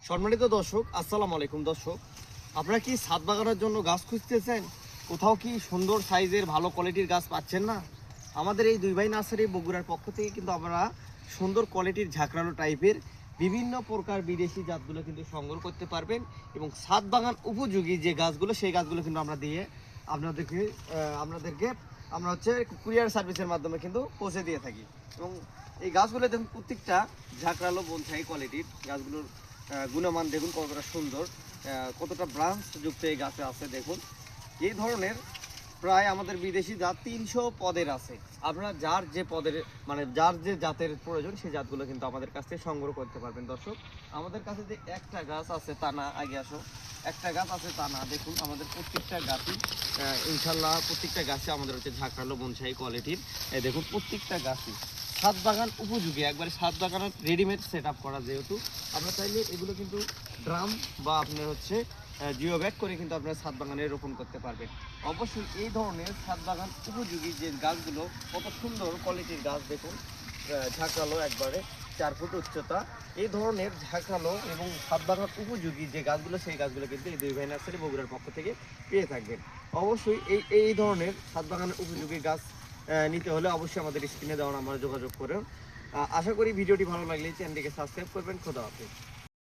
সম্মানিত দর্শক, আসসালামু আলাইকুম। দর্শক, আপনারা কি ছাদ বাগানের জন্য গাছ খুঁজতেছেন? কোথাও কি সুন্দর সাইজের ভালো কোয়ালিটির গাছ পাচ্ছেন না? আমাদের এই দুই ভাই নার্সারি বগুড়ার পক্ষ থেকে কিন্তু আমরা সুন্দর কোয়ালিটির ঝাঁকড়ালো টাইপের বিভিন্ন প্রকার বিদেশি জাতগুলো কিন্তু সংগ্রহ করতে পারবেন এবং ছাদ বাগান উপযোগী যে গাছগুলো সেই গাছগুলো কিন্তু আমরা দিয়ে আপনাদেরকে আমরা কুরিয়ার সার্ভিসের মাধ্যমে কিন্তু পৌঁছে দিয়ে থাকি। এবং এই গাছগুলো দেখুন প্রত্যেকটা ঝাঁকড়ালো বনসাই কোয়ালিটির গাছগুলোর গুণমান দেখুন কতটা সুন্দর, কতটা ব্রাঞ্চ যুক্ত এই গাছে আছে। দেখুন এই ধরনের প্রায় আমাদের বিদেশি জাত 300 পদের আছে। আপনারা যার যে পদের যার যে জাতের প্রয়োজন সেই জাতগুলো কিন্তু আমাদের কাছ থেকে সংগ্রহ করতে পারবেন। দর্শক, আমাদের কাছে যে একটা গাছ আছে তা না, আগে আসো, একটা গাছ আছে তা না, দেখুন আমাদের প্রত্যেকটা গাছই ইনশাল্লাহ প্রত্যেকটা গাছে আমাদের ঝাঁকড়ালো বনসাই কোয়ালিটির। দেখুন প্রত্যেকটা গাছই ছাদ বাগান উপযোগী, একবারে ছাদ বাগানের রেডিমেড সেট আপ করা। যেহেতু আমরা চাইলে এগুলো কিন্তু ড্রাম বা আপনার জিও ব্যাগ করে কিন্তু আপনারা ছাদ বাগানে রোপণ করতে পারবেন। অবশ্যই এই ধরনের ছাদ বাগান উপযোগী যে গাছগুলো কত সুন্দর কোয়ালিটির গাছ দেখুন, ঝাঁকড়ালো একবারে 4 ফুট উচ্চতা। এই ধরনের ঝাঁকড়ালো এবং ছাদ বাগান উপযোগী যে গাছগুলো সেই গাছগুলো কিন্তু এই দুই ভাই নার্সারি বগুড়ার পক্ষ থেকে পেয়ে থাকবেন। অবশ্যই এই ধরনের ছাদ বাগানের উপযোগী গাছ নিতে হলে অবশ্যই আমাদের স্ক্রিনে দেওয়া নাম্বারে যোগাযোগ করুন। আশা করি ভিডিওটি ভালো লাগলে চ্যানেলটিকে সাবস্ক্রাইব করবেন। খোদা হাফেজ।